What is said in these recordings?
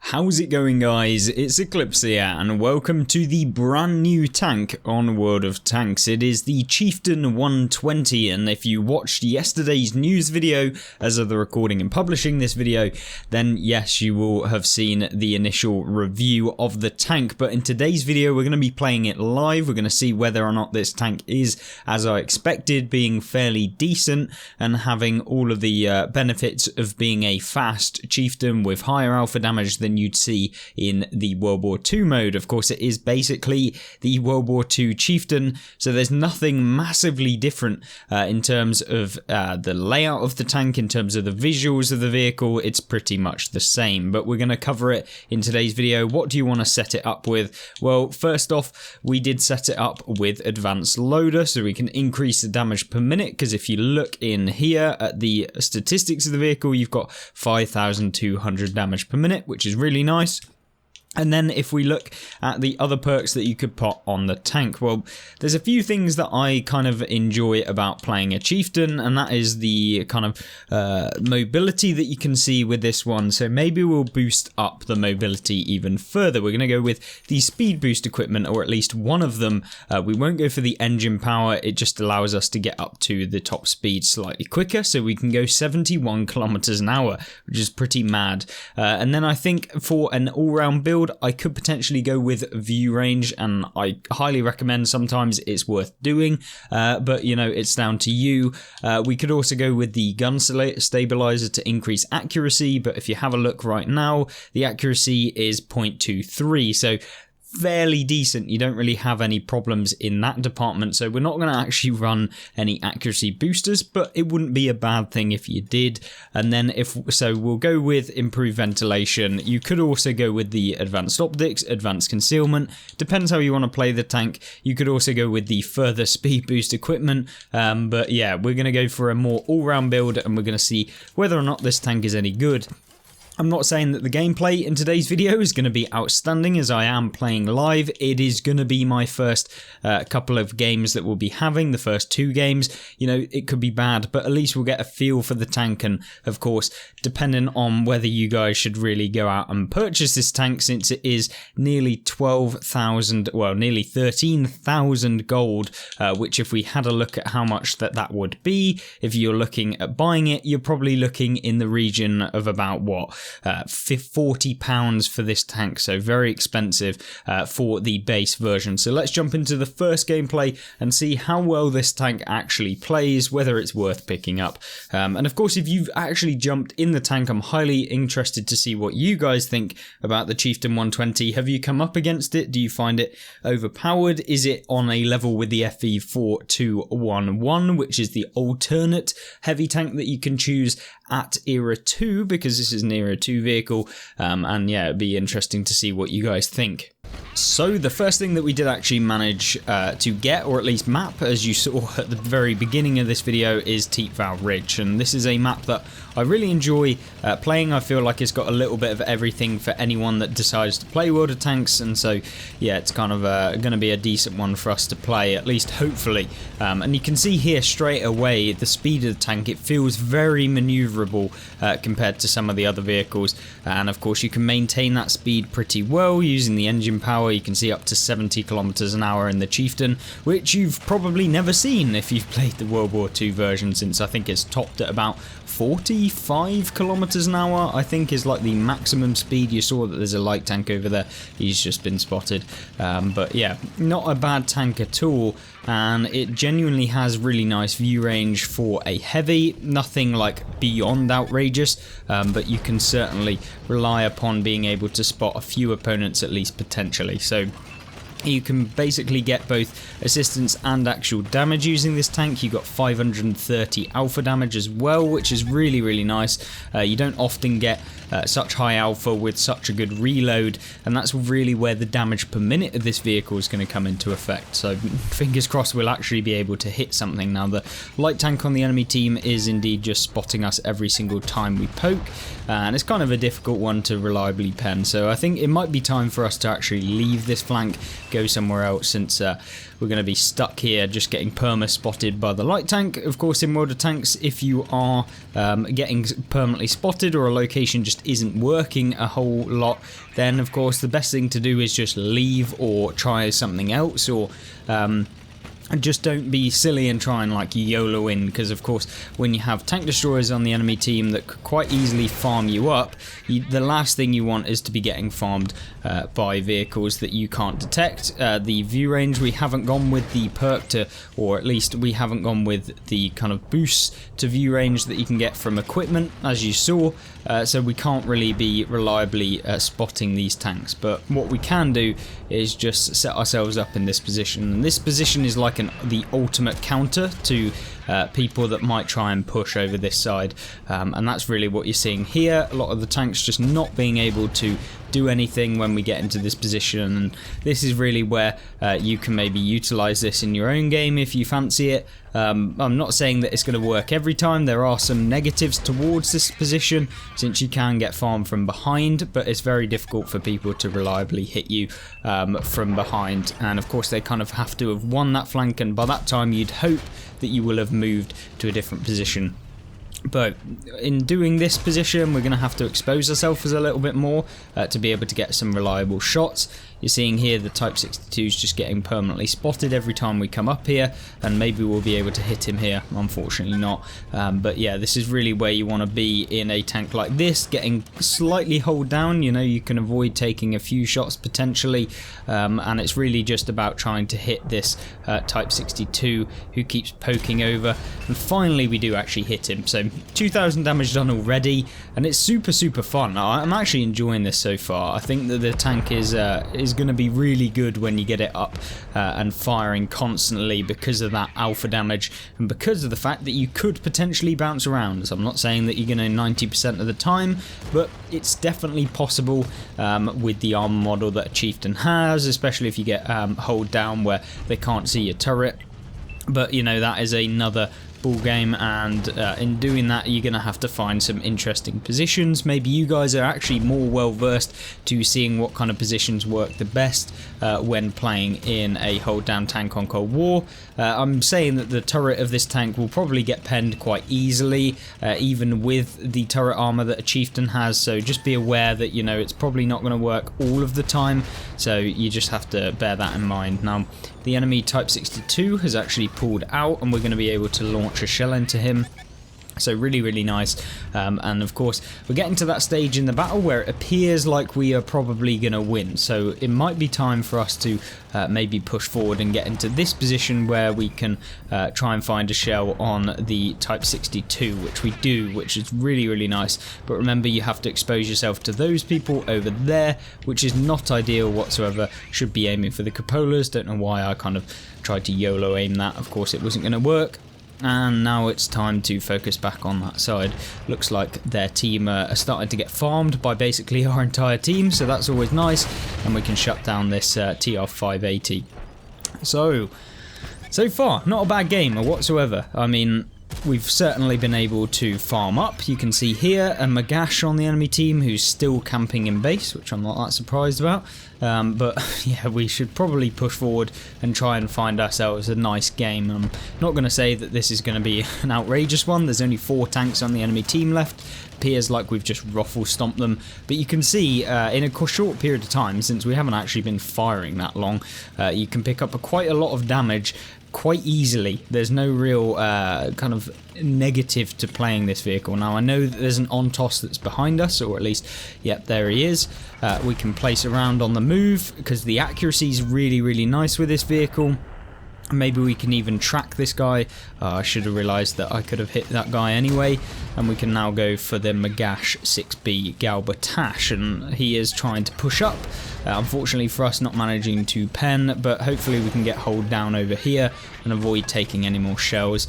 How's it going, guys? It's Eclipse here and welcome to the brand new tank on World of Tanks. It is the Chieftain 120, and if you watched yesterday's news video as of the recording and publishing this video, then yes, you will have seen the initial review of the tank. But in today's video we're going to be playing it live. We're going to see whether or not this tank is as I expected, being fairly decent and having all of the benefits of being a fast chieftain with higher alpha damage than you'd see in the World War II mode. Of course, it is basically the World War II chieftain, so there's nothing massively different in terms of the layout of the tank, in terms of the visuals of the vehicle. It's pretty much the same, but we're going to cover it in today's video. What do you want to set it up with? Well, first off, we did set it up with advanced loader, so we can increase the damage per minute, because if you look in here at the statistics of the vehicle, you've got 5,200 damage per minute, which is really nice. And then if we look at the other perks that you could put on the tank, well, there's a few things that I kind of enjoy about playing a chieftain, and that is the kind of mobility that you can see with this one. So maybe we'll boost up the mobility even further. We're going to go with the speed boost equipment, or at least one of them. We won't go for the engine power. It just allows us to get up to the top speed slightly quicker, so we can go 71 kilometers an hour, which is pretty mad. And then I think for an all-round build, I could potentially go with view range, and I highly recommend. Sometimes it's worth doing, but you know, it's down to you. We could also go with the gun stabilizer to increase accuracy, but if you have a look right now, the accuracy is 0.23, so fairly decent. You don't really have any problems in that department, so we're not going to actually run any accuracy boosters, but it wouldn't be a bad thing if you did. And then we'll go with improved ventilation. You could also go with the advanced optics, advanced concealment, depends how you want to play the tank. You could also go with the further speed boost equipment, but yeah, we're going to go for a more all-round build, and we're going to see whether or not this tank is any good. I'm not saying that the gameplay in today's video is going to be outstanding, as I am playing live. It is going to be my first couple of games that we'll be having, the first 2 games. You know, it could be bad, but at least we'll get a feel for the tank, and of course, depending on whether you guys should really go out and purchase this tank, since it is nearly 12,000, well, nearly 13,000 gold, which if we had a look at how much that would be, if you're looking at buying it, you're probably looking in the region of about, what, £40 for this tank, so very expensive for the base version. So let's jump into the first gameplay and see how well this tank actually plays, whether it's worth picking up. And of course, if you've actually jumped in the tank, I'm highly interested to see what you guys think about the Chieftain 120. Have you come up against it? Do you find it overpowered? Is it on a level with the FE4211, which is the alternate heavy tank that you can choose at Era 2, because this is an Era 2 vehicle, and yeah, it'd be interesting to see what you guys think. So the first thing that we did actually manage to get, or at least map, as you saw at the very beginning of this video, is Tietval Ridge, and this is a map that I really enjoy playing. I feel like it's got a little bit of everything for anyone that decides to play World of Tanks, and so yeah, it's kind of going to be a decent one for us to play, at least hopefully. And you can see here straight away the speed of the tank. It feels very maneuverable compared to some of the other vehicles, and of course you can maintain that speed pretty well using the engine power. You can see up to 70 kilometers an hour in the Chieftain, which you've probably never seen if you've played the World War II version, since I think it's topped at about 45 kilometers an hour, I think, is like the maximum speed. You saw that there's a light tank over there. He's just been spotted. But yeah, not a bad tank at all, and it genuinely has really nice view range for a heavy. Nothing like beyond outrageous, but you can certainly rely upon being able to spot a few opponents at least potentially. So you can basically get both assistance and actual damage using this tank. You got 530 alpha damage as well, which is really, really nice. You don't often get such high alpha with such a good reload, and that's really where the damage per minute of this vehicle is going to come into effect. So fingers crossed we'll actually be able to hit something. Now, the light tank on the enemy team is indeed just spotting us every single time we poke, and it's kind of a difficult one to reliably pen, so I think it might be time for us to actually leave this flank, go somewhere else, since we're going to be stuck here just getting perma spotted by the light tank. Of course, in World of Tanks, if you are getting permanently spotted, or a location just isn't working a whole lot, then of course the best thing to do is just leave or try something else, or just don't be silly and try and like YOLO in, because of course when you have tank destroyers on the enemy team that could quite easily farm you up, the last thing you want is to be getting farmed by vehicles that you can't detect. The view range, we haven't gone with the perk to, or at least we haven't gone with the kind of boosts to view range that you can get from equipment, as you saw, so we can't really be reliably spotting these tanks. But what we can do is just set ourselves up in this position, and this position is like the ultimate counter to people that might try and push over this side, and that's really what you're seeing here. A lot of the tanks just not being able to do anything when we get into this position, and this is really where you can maybe utilize this in your own game if you fancy it. I'm not saying that it's going to work every time. There are some negatives towards this position, since you can get farmed from behind, but it's very difficult for people to reliably hit you from behind, and of course they kind of have to have won that flank, and by that time you'd hope that you will have moved to a different position. But in doing this position, we're going to have to expose ourselves a little bit more to be able to get some reliable shots. You're seeing here the Type 62's just getting permanently spotted every time we come up here, and maybe we'll be able to hit him here. Unfortunately not. But yeah, this is really where you want to be in a tank like this, getting slightly hold down. You know, you can avoid taking a few shots potentially, and it's really just about trying to hit this Type 62 who keeps poking over, and finally we do actually hit him. So 2,000 damage done already, and it's super fun. I'm actually enjoying this so far. I think that the tank is going to be really good when you get it up and firing constantly, because of that alpha damage and because of the fact that you could potentially bounce around. So I'm not saying that you're going to 90% of the time, but it's definitely possible with the armor model that a chieftain has, especially if you get hold down where they can't see your turret. But you know, that is another ball game, and in doing that you're going to have to find some interesting positions. Maybe you guys are actually more well versed to seeing what kind of positions work the best when playing in a hold down tank on Cold War. I'm saying that the turret of this tank will probably get penned quite easily, even with the turret armor that a chieftain has, so just be aware that, you know, it's probably not going to work all of the time, so you just have to bear that in mind. Now the enemy Type 62 has actually pulled out, and we're going to be able to launch a shell into him. So really nice, and of course we're getting to that stage in the battle where it appears like we are probably going to win, so it might be time for us to maybe push forward and get into this position where we can try and find a shell on the Type 62, which we do, which is really nice. But remember, you have to expose yourself to those people over there, which is not ideal whatsoever. Should be aiming for the cupolas. Don't know why I kind of tried to YOLO aim that. Of course it wasn't going to work. And now it's time to focus back on that side. Looks like their team are starting to get farmed by basically our entire team, so that's always nice, and we can shut down this TR-580. So far, not a bad game whatsoever. I mean, we've certainly been able to farm up. You can see here a Magash on the enemy team who's still camping in base, which I'm not that surprised about. But yeah, we should probably push forward and try and find ourselves a nice game. I'm not going to say that this is going to be an outrageous one. There's only 4 tanks on the enemy team left. Appears like we've just ruffle stomped them, but you can see in a short period of time, since we haven't actually been firing that long, you can pick up quite a lot of damage quite easily. There's no real kind of negative to playing this vehicle. Now I know that there's an on-toss that's behind us, or at least, yep, there he is. We can place around on the move because the accuracy is really nice with this vehicle. Maybe we can even track this guy. I should have realised that I could have hit that guy anyway. And we can now go for the Magash 6B Galbatash, and he is trying to push up. Unfortunately for us, not managing to pen, but hopefully we can get hold down over here and avoid taking any more shells,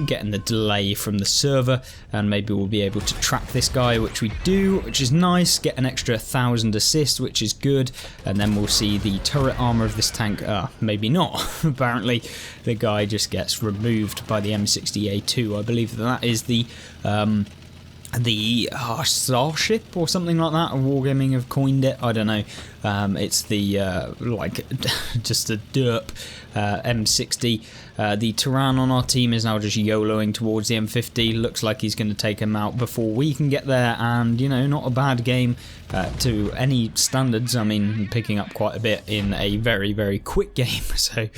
getting the delay from the server, and maybe we'll be able to track this guy, which we do, which is nice, get an extra 1,000 assist, which is good, and then we'll see the turret armor of this tank. Maybe not. Apparently the guy just gets removed by the M60A2. I believe that is the the Starship or something like that. Wargaming have coined it. I don't know. It's the like just a derp M60. The Tyrann on our team is now just YOLOing towards the M50. Looks like he's going to take him out before we can get there, and you know, not a bad game to any standards. I mean, picking up quite a bit in a very, very quick game. So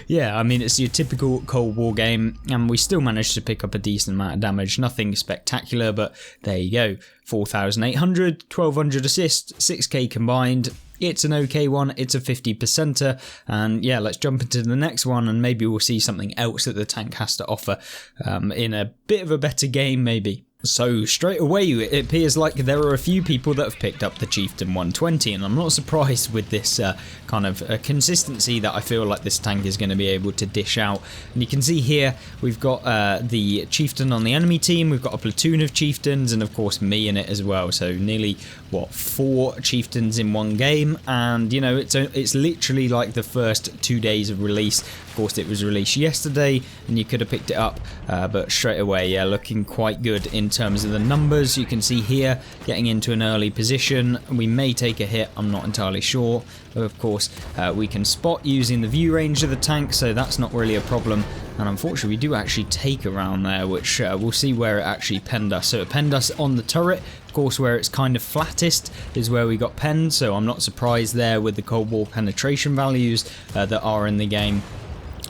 yeah, I mean, it's your typical Cold War game, and we still managed to pick up a decent amount of damage. Nothing spectacular, but there you go. 4,800, 1,200 assists, 6k combined. It's an okay one, it's a 50%er, and yeah, let's jump into the next one and maybe we'll see something else that the tank has to offer in a bit of a better game maybe. So straight away it appears like there are a few people that have picked up the Chieftain 120, and I'm not surprised with this kind of consistency that I feel like this tank is going to be able to dish out. And you can see here we've got the Chieftain on the enemy team, we've got a platoon of Chieftains, and of course me in it as well. So nearly, what, 4 Chieftains in one game, and you know, it's literally like the first 2 days of release. Of course it was released yesterday and you could have picked it up, but straight away, yeah, looking quite good in terms of the numbers. You can see here getting into an early position. We may take a hit, I'm not entirely sure. But of course we can spot using the view range of the tank, so that's not really a problem. And unfortunately we do actually take around there, which we'll see where it actually penned us. So it penned us on the turret. Of course, where it's kind of flattest is where we got penned, so I'm not surprised there with the Cold War penetration values that are in the game.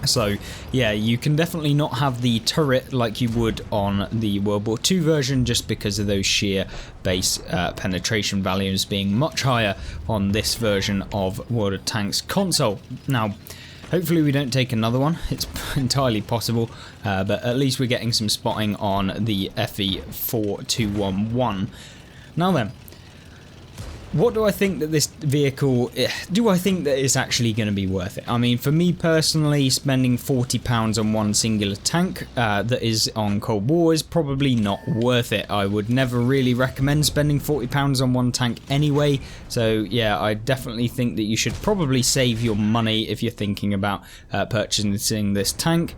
So yeah, you can definitely not have the turret like you would on the World War II version, just because of those sheer base penetration values being much higher on this version of World of Tanks console. Now, hopefully we don't take another one, it's entirely possible, but at least we're getting some spotting on the FE4211. Now then, what do I think that this vehicle, do I think that it's actually going to be worth it? I mean, for me personally, spending £40 on one singular tank that is on Cold War is probably not worth it. I would never really recommend spending £40 on one tank anyway. So yeah, I definitely think that you should probably save your money if you're thinking about purchasing this tank.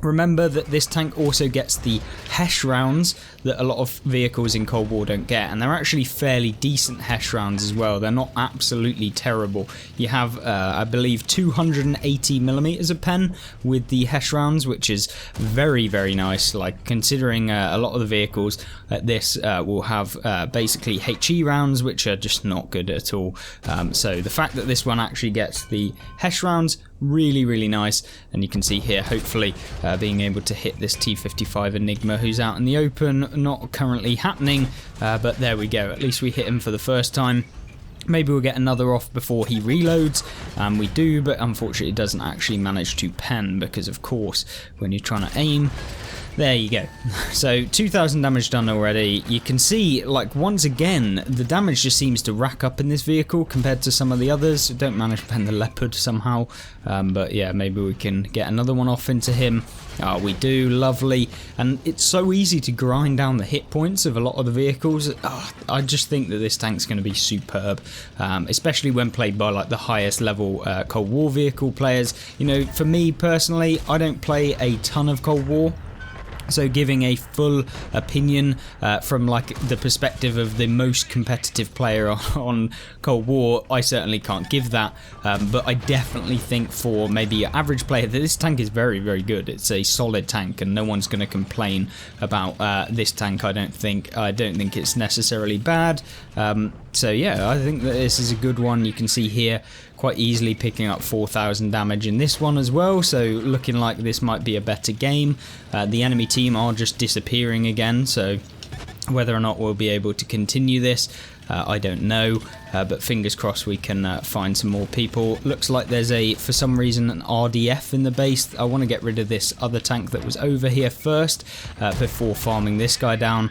Remember that this tank also gets the HESH rounds that a lot of vehicles in Cold War don't get, and they're actually fairly decent HESH rounds as well. They're not absolutely terrible. You have, I believe, 280mm of pen with the HESH rounds, which is very, very nice. Like, considering a lot of the vehicles at this will have basically HE rounds, which are just not good at all. So the fact that this one actually gets the HESH rounds, really, really nice. And you can see here, hopefully, being able to hit this T-55 Enigma who's out in the open. Not currently happening, but there we go. At least we hit him for the first time. Maybe we'll get another off before he reloads, and we do, but unfortunately it doesn't actually manage to pen, because of course when you're trying to aim, there you go. So 2,000 damage done already. You can see, like, once again, the damage just seems to rack up in this vehicle compared to some of the others. Don't manage to pen the Leopard somehow, but yeah, maybe we can get another one off into him. We do, lovely. And it's so easy to grind down the hit points of a lot of the vehicles. I just think that this tank's going to be superb, especially when played by like the highest level Cold War vehicle players. You know, for me personally, I don't play a ton of Cold War, so giving a full opinion from like the perspective of the most competitive player on Cold War, I certainly can't give that, but I definitely think for maybe your average player that this tank is very, very good. It's a solid tank and no one's going to complain about this tank. I don't think it's necessarily bad. So yeah, I think that this is a good one. You can see here quite easily picking up 4,000 damage in this one as well, so looking like this might be a better game. The enemy team are just disappearing again, so whether or not we'll be able to continue this, I don't know, but fingers crossed we can find some more people. Looks like there's for some reason, an RDF in the base. I want to get rid of this other tank that was over here first before farming this guy down,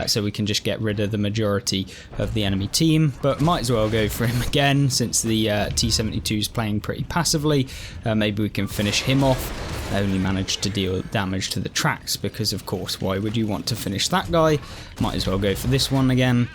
so we can just get rid of the majority of the enemy team, but might as well go for him again since the T-72 is playing pretty passively. Maybe we can finish him off. I only managed to deal damage to the tracks because, of course, why would you want to finish that guy? Might as well go for this one again.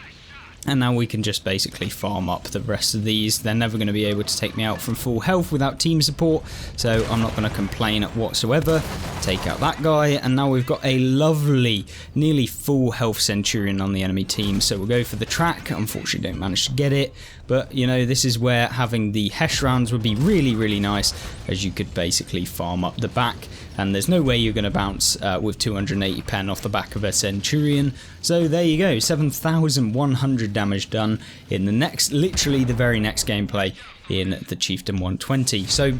And now we can just basically farm up the rest of these. They're never going to be able to take me out from full health without team support, so I'm not going to complain whatsoever. Take out that guy, and now we've got a lovely, nearly full health Centurion on the enemy team. So we'll go for the track. Unfortunately, don't manage to get it, but you know, this is where having the Hesh rounds would be really, really nice, as you could basically farm up the back. And there's no way you're going to bounce with 280 pen off the back of a Centurion. So there you go, 7,100 damage done in the next, literally the very next gameplay in the Chieftain 120. So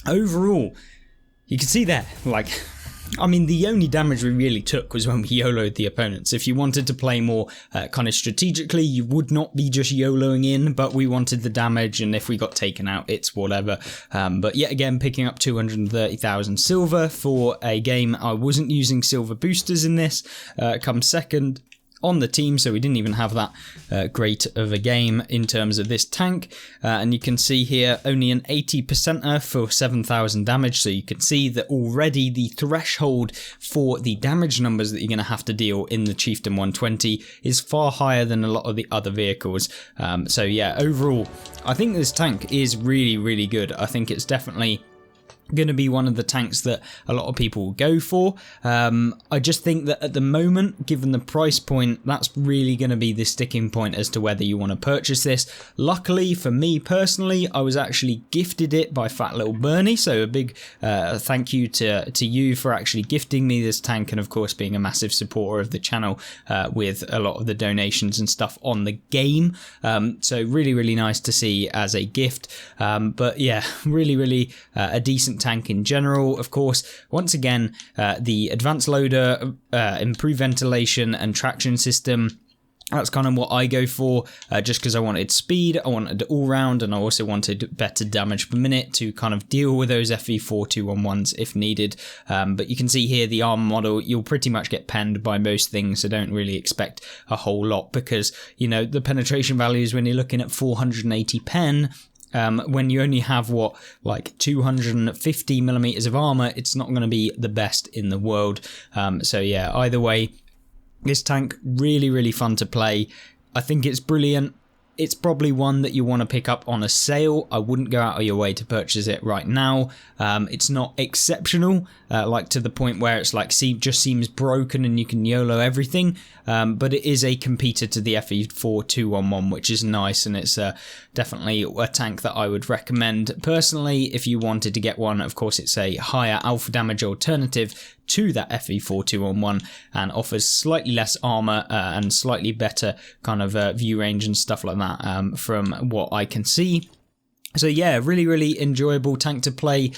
overall, you can see there, like, I mean, the only damage we really took was when we YOLO'd the opponents. If you wanted to play more kind of strategically, you would not be just YOLOing in, but we wanted the damage, and if we got taken out, it's whatever. But yet again, picking up 230,000 silver for a game. I wasn't using silver boosters in this, come second on the team, so we didn't even have that great of a game in terms of this tank. And you can see here only an 80%er for 7,000 damage, so you can see that already the threshold for the damage numbers that you're going to have to deal in the Chieftain 120 is far higher than a lot of the other vehicles. So yeah, overall I think this tank is really, really good. I think it's definitely going to be one of the tanks that a lot of people will go for. I just think that at the moment, given the price point, that's really going to be the sticking point as to whether you want to purchase this. Luckily for me personally, I was actually gifted it by Fat Little Bernie, so a big thank you to you for actually gifting me this tank, and of course being a massive supporter of the channel with a lot of the donations and stuff on the game. So really, really nice to see as a gift. But yeah, really a decent tank in general. Of course, once again, the advanced loader, improved ventilation and traction system, that's kind of what I go for, just because I wanted speed, I wanted all round, and I also wanted better damage per minute to kind of deal with those FE4211s if needed. But you can see here the armor model, you'll pretty much get penned by most things, so don't really expect a whole lot, because, you know, the penetration values when you're looking at 480 pen, when you only have what, like 250 millimeters of armor, it's not going to be the best in the world. So yeah, either way, this tank really fun to play. I think it's brilliant. It's probably one that you want to pick up on a sale. I wouldn't go out of your way to purchase it right now. It's not exceptional, like to the point where it's like just seems broken and you can YOLO everything. But it is a competitor to the FE4211, which is nice, and it's definitely a tank that I would recommend personally if you wanted to get one. Of course, it's a higher alpha damage alternative to that FE4211 and offers slightly less armor and slightly better kind of view range and stuff like that from what I can see. So yeah, really enjoyable tank to play.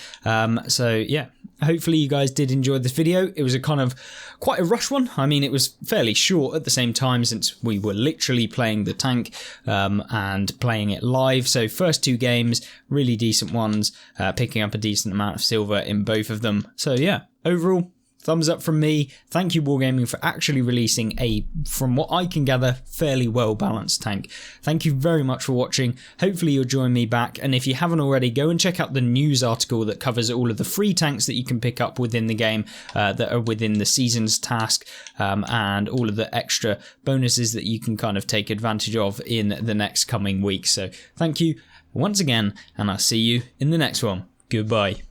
So yeah, hopefully you guys did enjoy this video. It was a kind of quite a rush one. I mean, it was fairly short at the same time, since we were literally playing the tank and playing it live. So first two games, really decent ones, picking up a decent amount of silver in both of them. So yeah, overall, thumbs up from me. Thank you, Wargaming, for actually releasing a, from what I can gather, fairly well balanced tank. Thank you very much for watching. Hopefully you'll join me back, and if you haven't already, go and check out the news article that covers all of the free tanks that you can pick up within the game that are within the season's task, and all of the extra bonuses that you can kind of take advantage of in the next coming weeks. So thank you once again, and I'll see you in the next one. Goodbye.